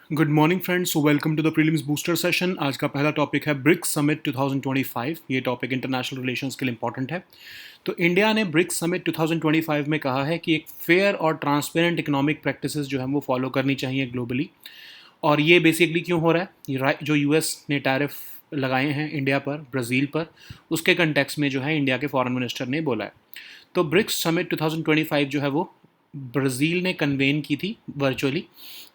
Good morning friends, welcome to the prelims booster session. आज का पहला टॉपिक है ब्रिक्स समिट 2025। ये टॉपिक इंटरनेशनल रिलेशंस के लिए इंपॉर्टेंट है। तो इंडिया ने ब्रिक्स समिट 2025 में कहा है कि एक फेयर और ट्रांसपेरेंट इकोनॉमिक प्रैक्टिसेस जो है वो फॉलो करनी चाहिए ग्लोबली। और ये बेसिकली क्यों हो रहा है, जो यूएस ने टैरिफ लगाए हैं इंडिया पर, ब्राज़ील पर, उसके कंटेक्स्ट में जो है इंडिया के फॉरेन मिनिस्टर ने बोला है। तो ब्रिक्स समिट 2025 जो है वो ब्राज़ील ने कन्वेन की थी वर्चुअली,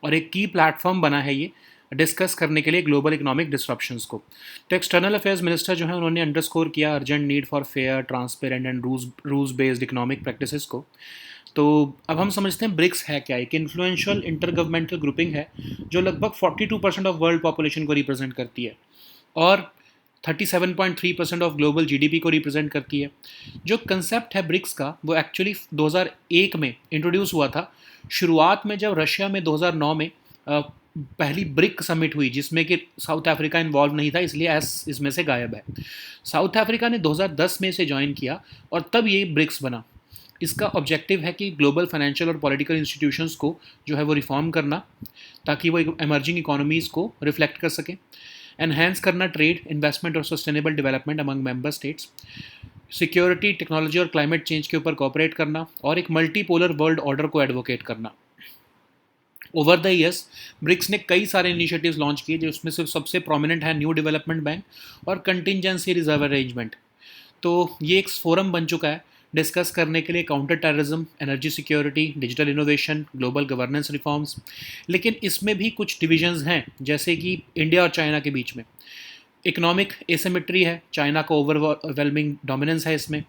और एक की प्लेटफॉर्म बना है ये डिस्कस करने के लिए ग्लोबल इकोनॉमिक डिस्ट्रप्शंस को। तो एक्सटर्नल अफेयर्स मिनिस्टर जो है उन्होंने अंडरस्कोर किया urgent need for fair, transparent and rules based economic practices को। तो अब हम समझते हैं ब्रिक्स है क्या। एक इन्फ्लुएंशियल इंटरगवर्नमेंटल ग्रुपिंग है जो लगभग 42% ऑफ वर्ल्ड पॉपुलेशन को रिप्रेजेंट करती है और 37.3% ऑफ ग्लोबल जीडीपी को रिप्रेजेंट करती है। जो कंसेप्ट है ब्रिक्स का वो एक्चुअली 2001 में इंट्रोड्यूस हुआ था। शुरुआत में जब रशिया में 2009 में पहली ब्रिक समिट हुई जिसमें कि साउथ अफ्रीका इन्वॉल्व नहीं था, इसलिए एस इसमें से गायब है। साउथ अफ्रीका ने 2010 में इसे ज्वाइन किया और तब ये ब्रिक्स बना। इसका ऑब्जेक्टिव है कि ग्लोबल फाइनेंशियल और पॉलिटिकल इंस्टीट्यूशंस को जो है वो रिफॉर्म करना, ताकि वो एमर्जिंग इकोनॉमीज़ को रिफ्लेक्ट कर सकें। एनहेंस करना ट्रेड, इन्वेस्टमेंट और sustainable development among member states. Security, technology और क्लाइमेट चेंज के ऊपर कोऑपरेट करना और एक मल्टीपोलर वर्ल्ड ऑर्डर को एडवोकेट करना। ओवर द ईयर्स ब्रिक्स ने कई सारे इनिशिएटिव्स लॉन्च किए, जो उसमें से सबसे प्रोमिनेंट है न्यू डेवलपमेंट बैंक और कंटिजेंसी रिजर्व अरेंजमेंट। तो ये एक फोरम बन चुका है डिस्कस करने के लिए counter terrorism, energy security, digital innovation, global governance reforms. लेकिन इसमें भी कुछ डिविजन्स हैं, जैसे कि इंडिया और चाइना के बीच में इकोनॉमिक एसिमेट्री है, चाइना का ओवरवेलमिंग डोमिनेंस है इसमें।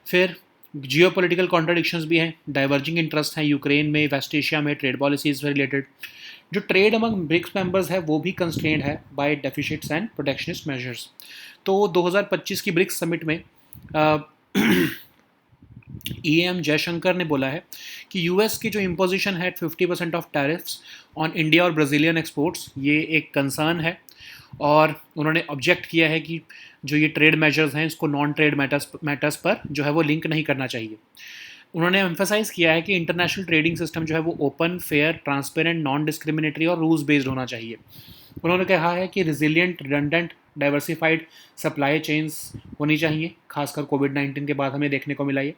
फिर जियोपॉलिटिकल कॉन्ट्रडिक्शंस भी हैं, डाइवर्जिंग इंटरेस्ट हैं यूक्रेन में, वेस्ट एशिया में, ट्रेड पॉलिसीज से रिलेटेड। जो ट्रेड अमंग ब्रिक्स मेंबर्स है वो भी कंस्ट्रेंड है by deficits and protectionist measures. तो 2025 की ब्रिक्स समिट में ईएम जयशंकर ने बोला है कि यूएस की जो इम्पोजिशन है 50% ऑफ टैरिफ्स ऑन इंडिया और ब्राज़ीलियन एक्सपोर्ट्स, ये एक कंसर्न है। और उन्होंने ऑब्जेक्ट किया है कि जो ये ट्रेड मेजर्स हैं इसको नॉन ट्रेड मैटर्स पर जो है वो लिंक नहीं करना चाहिए। उन्होंने एम्फेसाइज किया है कि इंटरनेशनल ट्रेडिंग सिस्टम जो है वो open, fair, transparent, non discriminatory और रूल्स बेस्ड होना चाहिए। उन्होंने कहा है कि resilient, redundant, diversified supply chains होनी चाहिए, खासकर कोविड-19 के बाद हमें देखने को मिला ये।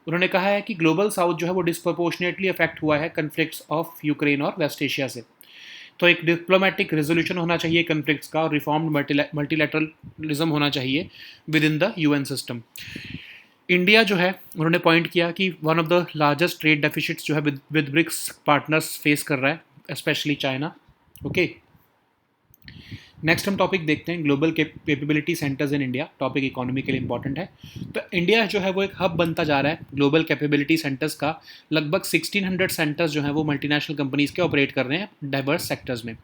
उन्होंने कहा है कि ग्लोबल साउथ जो है वो डिस्प्रोपोर्शनेटली अफेक्ट हुआ है कन्फ्लिक्ट्स ऑफ यूक्रेन और वेस्ट एशिया से। तो एक डिप्लोमेटिक रेजोल्यूशन होना चाहिए कन्फ्लिक्ट्स का, और रिफॉर्म्ड मल्टीलैटरलिज्म होना चाहिए with in the UN system. India जो है उन्होंने पॉइंट किया कि one of the largest trade deficits जो है विद ब्रिक्स पार्टनर्स फेस कर रहा है, स्पेशली चाइना। ओके, नेक्स्ट हम टॉपिक देखते हैं global capability centres in India. Topic economy के लिए इंपॉर्टेंट है। तो इंडिया जो है वो एक हब बनता जा रहा है ग्लोबल कैपेबिलिटी सेंटर्स का। लगभग 1600 सेंटर्स जो हैं वो मल्टीनेशनल कंपनीज के ऑपरेट कर रहे हैं डाइवर्स सेक्टर्स में।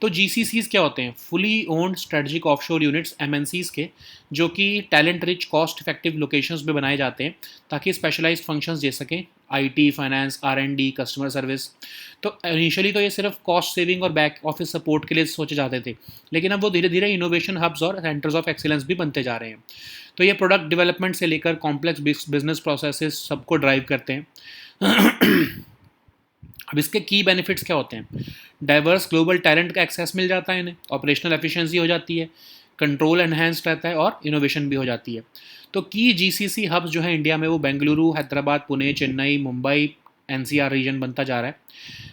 तो जीसीसीज क्या होते हैं? Fully owned strategic offshore units, MNCs के, जो कि talent rich, cost effective locations में बनाए जाते हैं ताकि स्पेशलाइज्ड फंक्शंस दे सकें, आईटी, फाइनेंस, आर&डी, कस्टमर सर्विस। तो इनिशियली तो ये सिर्फ कॉस्ट सेविंग और बैक ऑफिस सपोर्ट के लिए सोचे जाते थे, लेकिन अब वो धीरे धीरे इनोवेशन हब्स और सेंटर्स ऑफ एक्सीलेंस भी बनते जा रहे हैं। तो ये प्रोडक्ट डेवलपमेंट से लेकर कॉम्प्लेक्स बिजनेस प्रोसेसेस सबको ड्राइव करते हैं। अब इसके की बेनिफिट्स क्या होते हैं? डाइवर्स ग्लोबल टैलेंट का एक्सेस मिल जाता है इन्हें, ऑपरेशनल एफिशिएंसी हो जाती है, कंट्रोल एनहेंस्ड रहता है और इनोवेशन भी हो जाती है। तो की जीसीसी हब्स जो है इंडिया में वो बेंगलुरु, हैदराबाद, पुणे, चेन्नई, मुंबई, एनसीआर रीजन बनता जा रहा है।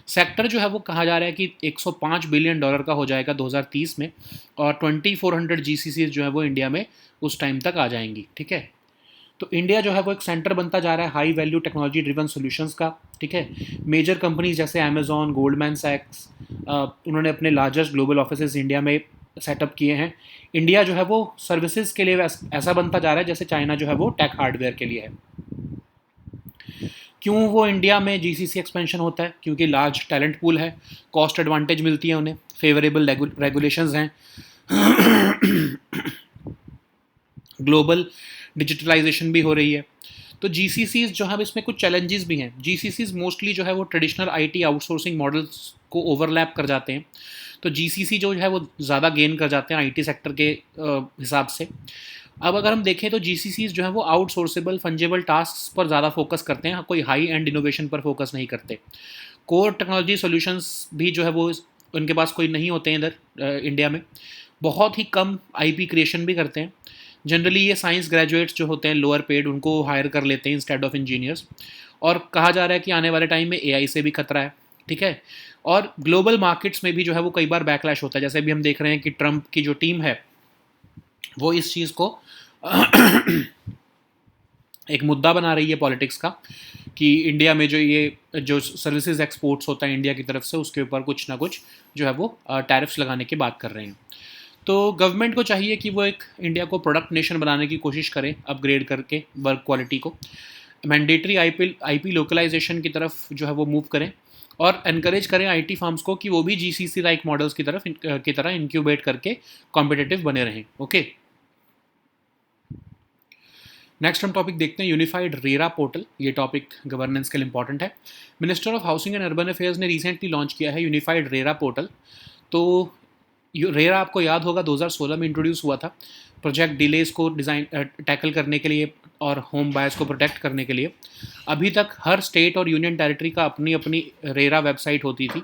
सेक्टर जो है वो कहा जा रहा है कि $105 बिलियन का हो जाएगा 2030 में, और 2400 जीसीसी जो है वो इंडिया में उस टाइम तक आ जाएंगी। ठीक है, तो इंडिया जो है वो एक सेंटर बनता जा रहा है high value technology driven solutions का। ठीक है, मेजर कंपनीज जैसे अमेजॉन, गोल्डमैन सैक्स, उन्होंने अपने लार्जेस्ट ग्लोबल ऑफिसेज इंडिया में सेटअप किए हैं। इंडिया जो है वो सर्विसेज के लिए ऐसा बनता जा रहा है जैसे चाइना जो है वो टेक हार्डवेयर के लिए है। क्यों वो इंडिया में जीसीसी एक्सपेंशन होता है? क्योंकि लार्ज टैलेंट पूल है, कॉस्ट एडवांटेज मिलती है उन्हें, फेवरेबल रेगुलेशंस हैं, ग्लोबल डिजिटलाइजेशन भी हो रही है। तो जीसीसीज जो है इसमें कुछ चैलेंजेस भी हैं। जीसीसीज मोस्टली जो है वो ट्रेडिशनल आईटी आउटसोर्सिंग मॉडल्स को ओवरलैप कर जाते हैं। तो जीसीसी जो है वो ज़्यादा गेन कर जाते हैं आईटी सेक्टर के हिसाब से। अब अगर हम देखें तो जीसीसीज जो है वो आउटसोर्सेबल फंजेबल टास्क पर ज़्यादा फोकस करते हैं, कोई हाई एंड इनोवेशन पर फोकस नहीं करते। कोर टेक्नोलॉजी सॉल्यूशंस भी जो है वो उनके पास कोई नहीं होते हैं इधर इंडिया में, बहुत ही कम आईपी क्रिएशन भी करते हैं। जनरली ये साइंस ग्रेजुएट्स जो होते हैं लोअर पेड, उनको हायर कर लेते हैं इंस्टेड ऑफ इंजीनियर्स। और कहा जा रहा है कि आने वाले टाइम में एआई से भी खतरा है, ठीक है। और ग्लोबल मार्केट्स में भी जो है वो कई बार बैकलैश होता है, जैसे अभी हम देख रहे हैं कि ट्रंप की जो टीम है वो इस चीज़ को एक मुद्दा बना रही है पॉलिटिक्स का, कि इंडिया में जो सर्विसेज एक्सपोर्ट्स होता है इंडिया की तरफ से, उसके ऊपर कुछ ना कुछ जो है वो टैरिफ्स लगाने की बात कर रहे हैं। तो गवर्नमेंट को चाहिए कि वो एक इंडिया को प्रोडक्ट नेशन बनाने की कोशिश करें, अपग्रेड करके वर्क क्वालिटी को, मैंडेटरी आईपी लोकलाइजेशन की तरफ जो है वो मूव करें, और एनकरेज करें आईटी फर्म्स को कि वो भी जीसीसी लाइक मॉडल्स की तरह इंक्यूबेट करके कॉम्पिटिटिव बने रहें। ओके, नेक्स्ट हम टॉपिक देखते हैं यूनिफाइड रेरा पोर्टल। ये टॉपिक गवर्नेंस के लिए इंपॉर्टेंट है। Minister of housing and urban affairs ने रिसेंटली लॉन्च किया है यूनिफाइड रेरा पोर्टल। तो रेरा आपको याद होगा 2016 में इंट्रोड्यूस हुआ था, प्रोजेक्ट डिलेज को डिज़ाइन टैकल करने के लिए और होम बायर्स को प्रोटेक्ट करने के लिए। अभी तक हर स्टेट और यूनियन टेरिटरी का अपनी अपनी रेरा वेबसाइट होती थी,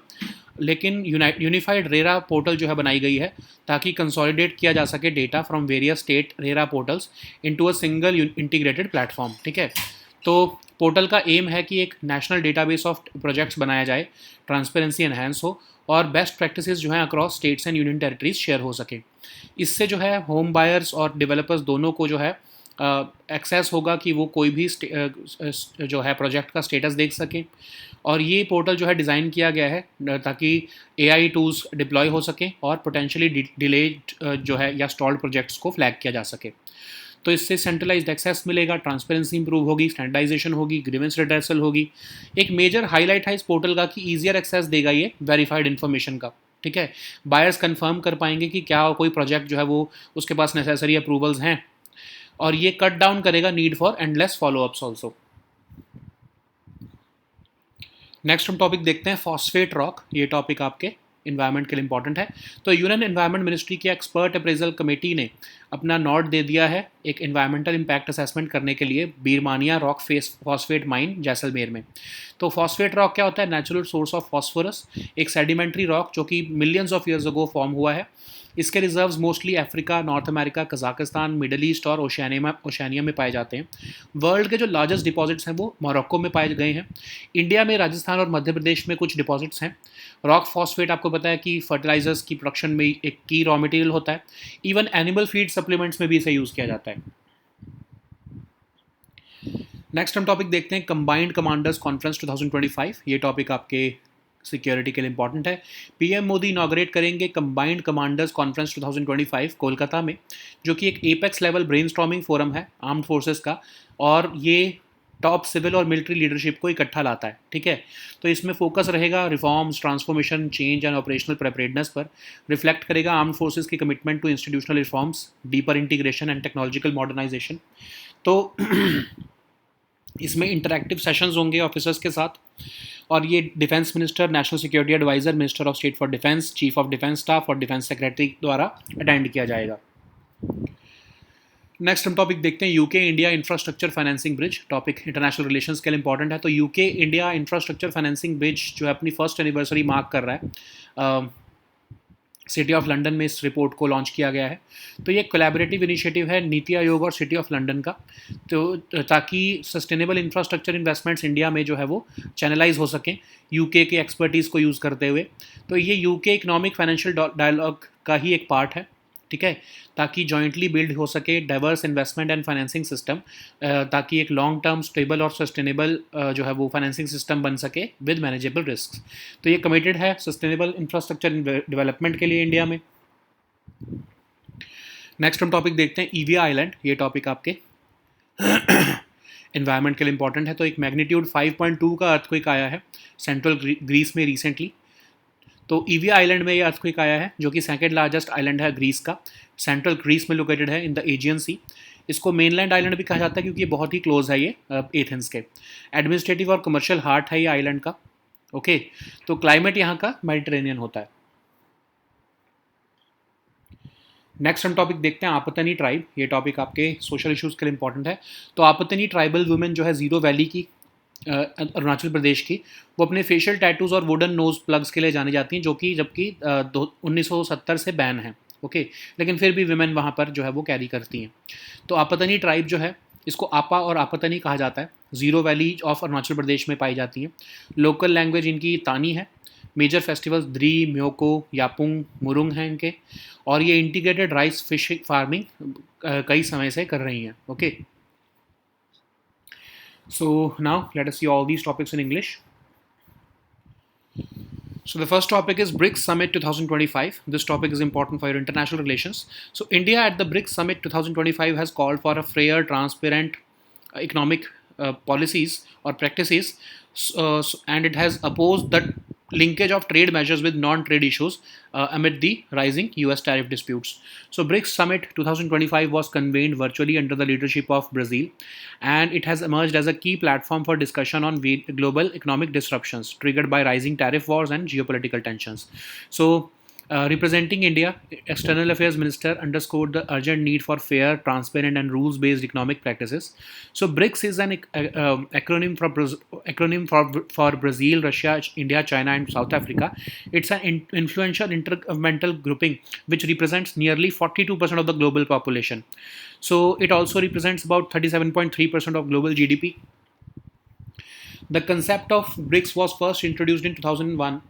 लेकिन यूनिफाइड रेरा पोर्टल जो है बनाई गई है ताकि कंसोलिडेट किया जा सके data from various state RERA portals into a single integrated platform, ठीक है। तो पोर्टल का एम है कि एक नेशनल डेटाबेस ऑफ प्रोजेक्ट्स बनाया जाए, ट्रांसपेरेंसी एनहांस हो और बेस्ट प्रैक्टिसेस जो हैं across states and union territories share हो सके। इससे जो है होम बायर्स और डेवलपर्स दोनों को जो है एक्सेस होगा कि वो कोई भी जो है प्रोजेक्ट का स्टेटस देख सकें। और ये पोर्टल जो है डिज़ाइन किया गया है ताकि एआई टूल्स डिप्लॉय हो सकें और पोटेंशियली डिलेड जो है या स्टॉल्ड प्रोजेक्ट्स को फ्लैग किया जा सके। तो इससे सेंट्रलाइज्ड एक्सेस मिलेगा, ट्रांसपेरेंसी इंप्रूव होगी, स्टैंडर्डाइजेशन होगी, ग्रीवेंस रिड्रेसल होगी। एक मेजर हाईलाइट है इस पोर्टल का कि ईजियर एक्सेस देगा ये वेरीफाइड इन्फॉर्मेशन का, ठीक है। बायर्स कंफर्म कर पाएंगे कि क्या कोई प्रोजेक्ट जो है वो उसके पास नेसेसरी अप्रूवल्स हैं, और ये कट डाउन करेगा need for endless follow-ups also. Next हम टॉपिक देखते हैं फॉस्फेट रॉक। ये टॉपिक आपके इन्वायरमेंट के लिए इंपॉर्टेंट है। तो यूनियन एनवायरमेंट मिनिस्ट्री की एक्सपर्ट अप्रेजल कमेटी ने अपना नोट दे दिया है एक इन्वायरमेंटल इम्पैक्ट असेसमेंट करने के लिए बीरमानिया रॉक फॉस्फेट माइन जैसलमेर में। तो फॉस्फेट रॉक क्या होता है? नेचुरल सोर्स ऑफ फॉस्फोरस, एक सेडिमेंट्री रॉक जो कि millions of years ago form हुआ है। इसके reserves mostly Africa, north America, Kazakhstan, middle east और ओशियानिया में पाए जाते हैं। वर्ल्ड के जो लार्जेस्ट डिपॉजिट्स हैं वो मोरक्को में पाए गए हैं। इंडिया में राजस्थान और मध्य प्रदेश में कुछ डिपॉजिट्स हैं। रॉक फॉस्फेट आपको पता है कि फर्टिलाइजर्स की प्रोडक्शन में एक की रॉ मटेरियल होता है। इवन एनिमल फीड सप्लीमेंट्स में भी इसे यूज़ किया जाता है। नेक्स्ट हम टॉपिक देखते हैं कंबाइंड कमांडर्स कॉन्फ्रेंस 2025। ये टॉपिक आपके सिक्योरिटी के लिए इंपॉर्टेंट है। पीएम मोदी इनॉग्रेट करेंगे कंबाइंड कमांडर्स कॉन्फ्रेंस 2025 कोलकाता में, जो कि एक एपेक्स लेवल ब्रेनस्टॉर्मिंग फोरम है आर्म्ड फोर्सेस का, और ये टॉप सिविल और मिलिट्री लीडरशिप को इकट्ठा लाता है, ठीक है। तो इसमें फोकस रहेगा reforms, transformation, change and operational preparedness पर। रिफ्लेक्ट करेगा आर्म्ड फोर्सेस की commitment to institutional reforms, deeper integration and technological modernisation. तो इसमें इंटरैक्टिव सेशंस होंगे ऑफिसर्स के साथ, और ये defence minister, national security adviser, minister of state for defence, chief of defence staff और डिफेंस सेक्रेटरी द्वारा अटेंड किया जाएगा। नेक्स्ट हम टॉपिक देखते हैं UK India infrastructure financing bridge. Topic international relations के लिए इंपॉर्टेंट है। तो UK India infrastructure financing bridge जो है अपनी फर्स्ट एनिवर्सरी मार्क कर रहा है। सिटी ऑफ लंदन में इस रिपोर्ट को लॉन्च किया गया है। तो ये कोलैबोरेटिव इनिशिएटिव है नीति आयोग और सिटी ऑफ लंदन का, तो ताकि सस्टेनेबल इंफ्रास्ट्रक्चर इन्वेस्टमेंट्स इंडिया में जो है वो चैनलाइज हो सकें यूके के एक्सपर्टीज़ को यूज़ करते हुए। तो ये यूके इकोनॉमिक फाइनेंशियल डायलॉग का ही एक पार्ट है, ठीक है, ताकि जॉइंटली बिल्ड हो सके diverse investment and financing system, ताकि एक लॉन्ग टर्म स्टेबल और सस्टेनेबल जो है वो फाइनेंसिंग सिस्टम बन सके विद मैनेजेबल रिस्क। तो ये कमिटेड है सस्टेनेबल इंफ्रास्ट्रक्चर डेवलपमेंट के लिए इंडिया में। नेक्स्ट हम टॉपिक देखते हैं ईविया आइलैंड। ये टॉपिक आपके इन्वायरमेंट के लिए इंपॉर्टेंट है। तो एक मैग्नीट्यूड 5.2 का अर्थक्वेक आया है सेंट्रल ग्रीस में रिसेंटली। तो ईविया आइलैंड में ये अर्थक्वेक आया है, जो कि सेकंड लार्जेस्ट आइलैंड है ग्रीस का, सेंट्रल ग्रीस में लोकेटेड है इन द एजियन सी। इसको मेनलैंड आइलैंड भी कहा जाता है क्योंकि ये बहुत ही क्लोज है ये एथेंस के। एडमिनिस्ट्रेटिव और कमर्शियल हार्ट है ये आइलैंड का, ओके। तो क्लाइमेट यहाँ का मेडिटेरेनियन होता है। नेक्स्ट हम टॉपिक देखते हैं आपतनी ट्राइब। ये टॉपिक आपके सोशल इश्यूज़ के लिए इंपॉर्टेंट है। तो आपतनी ट्राइबल वुमेन जो है ज़ीरो वैली की अरुणाचल प्रदेश की, वो अपने फेशियल टैटूज़ और वुडन नोज प्लग्स के लिए जानी जाती हैं, जो कि जबकि 1970 से बैन है। ओके, लेकिन फिर भी विमेन वहाँ पर जो है वो कैरी करती हैं। तो आपतनी ट्राइब जो है, इसको आपा और आपतनी कहा जाता है, zero valley of Arunachal Pradesh में पाई जाती है। लोकल लैंग्वेज इनकी तानी है। मेजर फेस्टिवल्स द्री, म्योको, यापुंग, मुरुंग हैं इनके, और ये इंटीग्रेटेड राइस फिश फार्मिंग कई समय से कर रही हैं। Okay, so now let us see all these topics in English. So the first topic is BRICS Summit 2025. This topic is important for your international relations. So India at the BRICS Summit 2025 has called for a fair, transparent economic policies or practices, and it has opposed the linkage of trade measures with non-trade issues amid the rising US tariff disputes. So BRICS Summit 2025 was convened virtually under the leadership of Brazil, and it has emerged as a key platform for discussion on global economic disruptions triggered by rising tariff wars and geopolitical tensions. So representing India, External Affairs Minister underscored the urgent need for fair, transparent, and rules-based economic practices. So BRICS is an acronym for Brazil, Russia, India, China, and South Africa. It's an influential intergovernmental grouping which represents nearly 42% of the global population. So it also represents about 37.3% of global GDP. The concept of BRICS was first introduced in 2001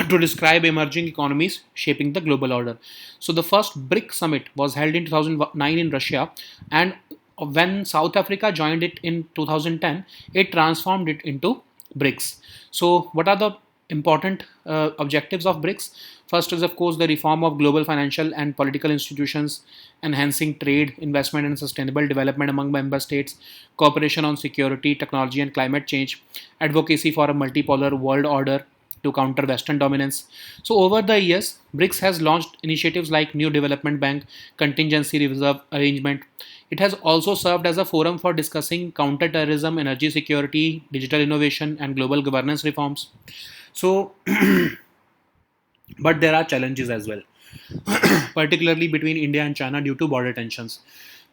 to describe emerging economies shaping the global order. So the first BRIC summit was held in 2009 in Russia, and when South Africa joined it in 2010, it transformed it into BRICS. So what are the important objectives of BRICS? First is, of course, the reform of global financial and political institutions, enhancing trade, investment, and sustainable development among member states, cooperation on security, technology, and climate change, advocacy for a multipolar world order to counter Western dominance. So, over the years, BRICS has launched initiatives like New Development Bank, Contingency Reserve Arrangement. It has also served as a forum for discussing counterterrorism, energy security, digital innovation, and global governance reforms. So, but there are challenges as well, particularly between India and China due to border tensions.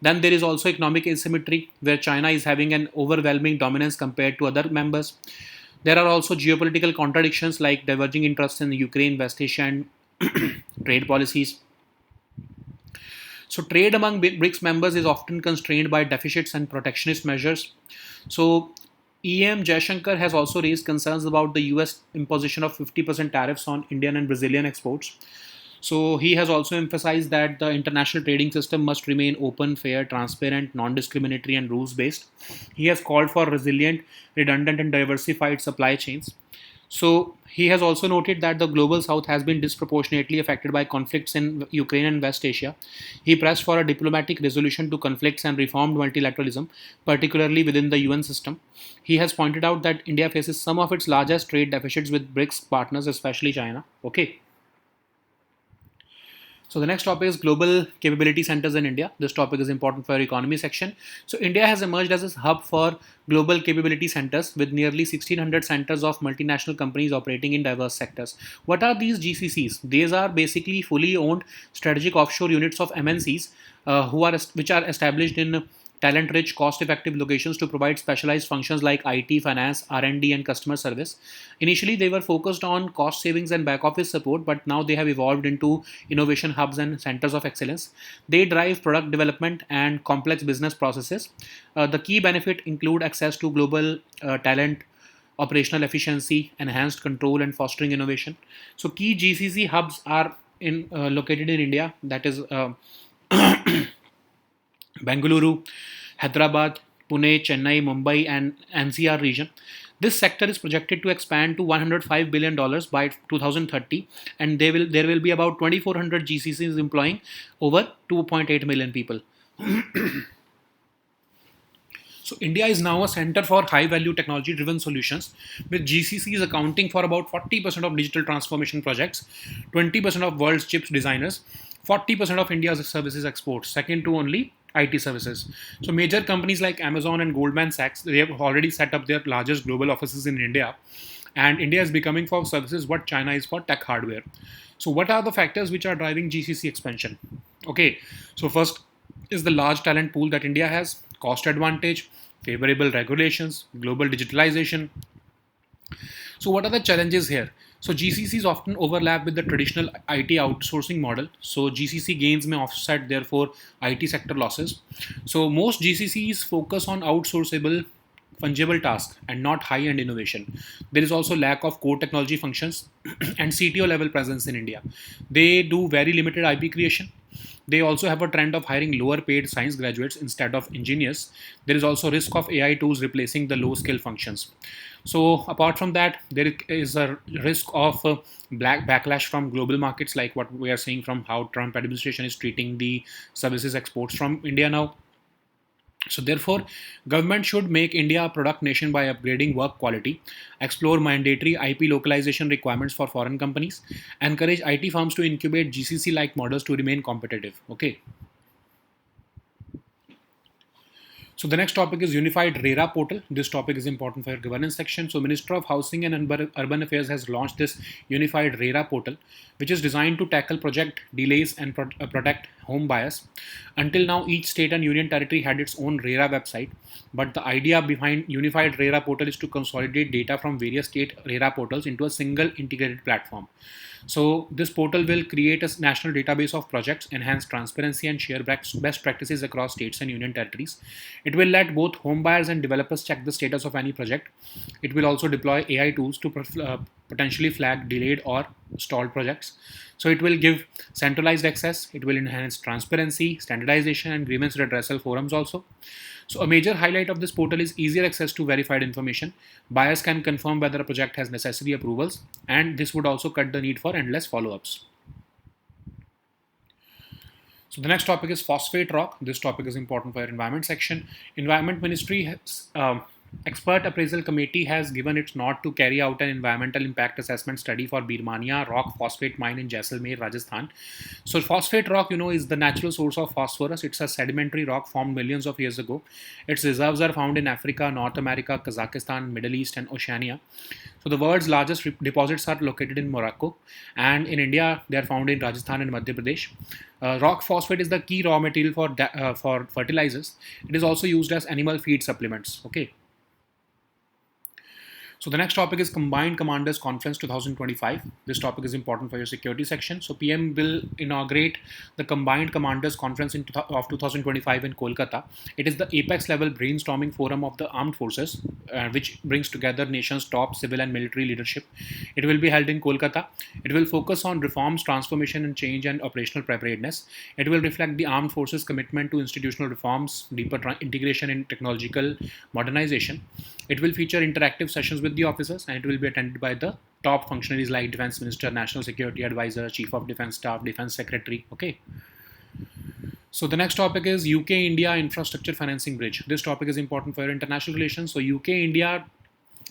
Then there is also economic asymmetry, where China is having an overwhelming dominance compared to other members. There are also geopolitical contradictions like diverging interests in Ukraine, West Asia, and trade policies. So, trade among BRICS members is often constrained by deficits and protectionist measures. So, EM Jaishankar has also raised concerns about the US imposition of 50% tariffs on Indian and Brazilian exports. So he has also emphasized that the international trading system must remain open, fair, transparent, non-discriminatory, and rules-based. He has called for resilient, redundant, and diversified supply chains. So he has also noted that the global south has been disproportionately affected by conflicts in Ukraine and West Asia. He pressed for a diplomatic resolution to conflicts and reformed multilateralism, particularly within the UN system. He has pointed out that India faces some of its largest trade deficits with BRICS partners, especially China. Okay. So the next topic is global capability centers in India. This topic is important for our economy section. So India has emerged as a hub for global capability centers with nearly 1600 centers of multinational companies operating in diverse sectors. What are these GCCs? These are basically fully owned strategic offshore units of MNCs which are established in talent-rich, cost-effective locations to provide specialized functions like IT, finance, R&D, and customer service. Initially, they were focused on cost savings and back-office support, but now they have evolved into innovation hubs and centers of excellence. They drive product development and complex business processes. The key benefit include access to global talent, operational efficiency, enhanced control, and fostering innovation. So, key GCC hubs are located in India. That is Bengaluru, Hyderabad, Pune, Chennai, Mumbai, and NCR region. This sector is projected to expand to $105 billion by 2030, and there will be about 2,400 GCCs employing over 2.8 million people. So India is now a center for high-value technology-driven solutions, with GCCs accounting for about 40% of digital transformation projects, 20% of world's chips designers, 40% of India's services exports, second to only IT services. So major companies like Amazon and Goldman Sachs, they have already set up their largest global offices in India, and India is becoming for services what China is for tech hardware. So what are the factors which are driving GCC expansion? Okay, so first is the large talent pool that India has, cost advantage, favorable regulations, global digitalization. So, what are the challenges here? So, GCCs often overlap with the traditional IT outsourcing model. So, GCC gains may offset, therefore, IT sector losses. So, most GCCs focus on outsourceable, fungible tasks and not high end innovation. There is also lack of core technology functions and CTO level presence in India. They do very limited IP creation. They also have a trend of hiring lower paid science graduates instead of engineers. There is also risk of AI tools replacing the low skill functions. So apart from that, there is a risk of black backlash from global markets, like what we are seeing from how Trump administration is treating the services exports from India now. So therefore, government should make India a product nation by upgrading work quality, explore mandatory IP localization requirements for foreign companies, encourage IT firms to incubate GCC-like models to remain competitive. Okay. So the next topic is Unified RERA portal. This topic is important for your governance section. So Minister of Housing and Urban Affairs has launched this Unified RERA portal, which is designed to tackle project delays and protect home buyers. Until now, each state and union territory had its own RERA website, but the idea behind Unified RERA portal is to consolidate data from various state RERA portals into a single integrated platform. So this portal will create a national database of projects, enhance transparency, and share best practices across states and union territories. It will let both home buyers and developers check the status of any project. It will also deploy AI tools to potentially flag delayed or stalled projects. So it will give centralized access. It will enhance transparency, standardization, and grievance redressal forums also. So a major highlight of this portal is easier access to verified information. Buyers can confirm whether a project has necessary approvals, and this would also cut the need for endless follow-ups. So the next topic is phosphate rock. This topic is important for your environment section. Environment Ministry has, expert appraisal committee has given its nod to carry out an environmental impact assessment study for Birmania rock phosphate mine in Jaisalmer, Rajasthan. So phosphate rock, is the natural source of phosphorus. It's a sedimentary rock formed millions of years ago. Its reserves are found in Africa, North America, Kazakhstan, Middle East, and Oceania. So the world's largest deposits are located in Morocco, and in India they are found in Rajasthan and Madhya Pradesh. Rock phosphate is the key raw material for fertilizers. It is also used as animal feed supplements. Okay. So the next topic is Combined Commanders Conference 2025. This topic is important for your security section. So PM will inaugurate the Combined Commanders Conference of 2025 in Kolkata. It is the apex level brainstorming forum of the armed forces, which brings together nation's top civil and military leadership. It will be held in Kolkata. It will focus on reforms, transformation and change, and operational preparedness. It will reflect the armed forces' commitment to institutional reforms, deeper integration in technological modernization. It will feature interactive sessions with the officers, and it will be attended by the top functionaries like Defense Minister, National Security Advisor, Chief of Defense Staff, Defense Secretary. Okay. So the next topic is UK-India Infrastructure Financing Bridge. This topic is important for your international relations. So UK-India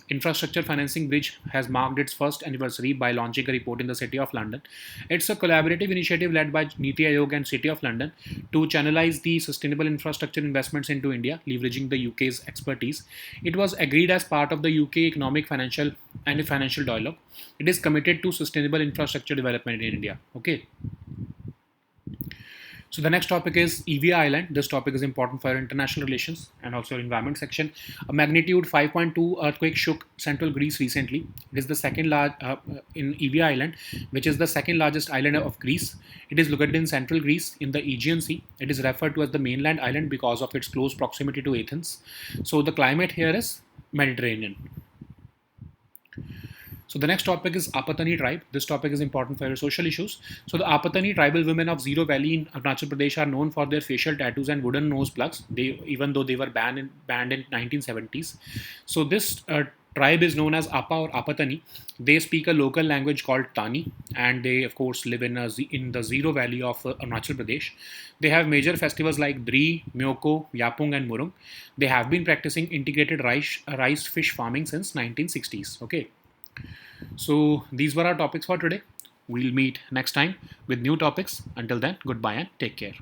Infrastructure Financing Bridge has marked its first anniversary by launching a report in the City of London. It's a collaborative initiative led by Niti Aayog and City of London to channelize the sustainable infrastructure investments into India, leveraging the UK's expertise. It was agreed as part of the UK Economic, Financial Dialogue. It is committed to sustainable infrastructure development in India. Okay. So the next topic is Evia Island. This topic is important for international relations and also environment section. A magnitude 5.2 earthquake shook central Greece recently. It is the second large in Evia Island, which is the second largest island of Greece. It is located in central Greece in the Aegean Sea. It is referred to as the mainland island because of its close proximity to Athens. So the climate here is Mediterranean. So the next topic is Apatani tribe. This topic is important for your social issues. So the Apatani tribal women of Zero Valley in Arunachal Pradesh are known for their facial tattoos and wooden nose plugs. Even though they were banned in 1970s. So this tribe is known as Appa or Apatani. They speak a local language called Tani, and they of course live in the Zero Valley of Arunachal Pradesh. They have major festivals like Bri, Myoko, Yapung, and Murung. They have been practicing integrated rice fish farming since 1960s. Okay. So these were our topics for today. We'll meet next time with new topics. Until then, goodbye and take care.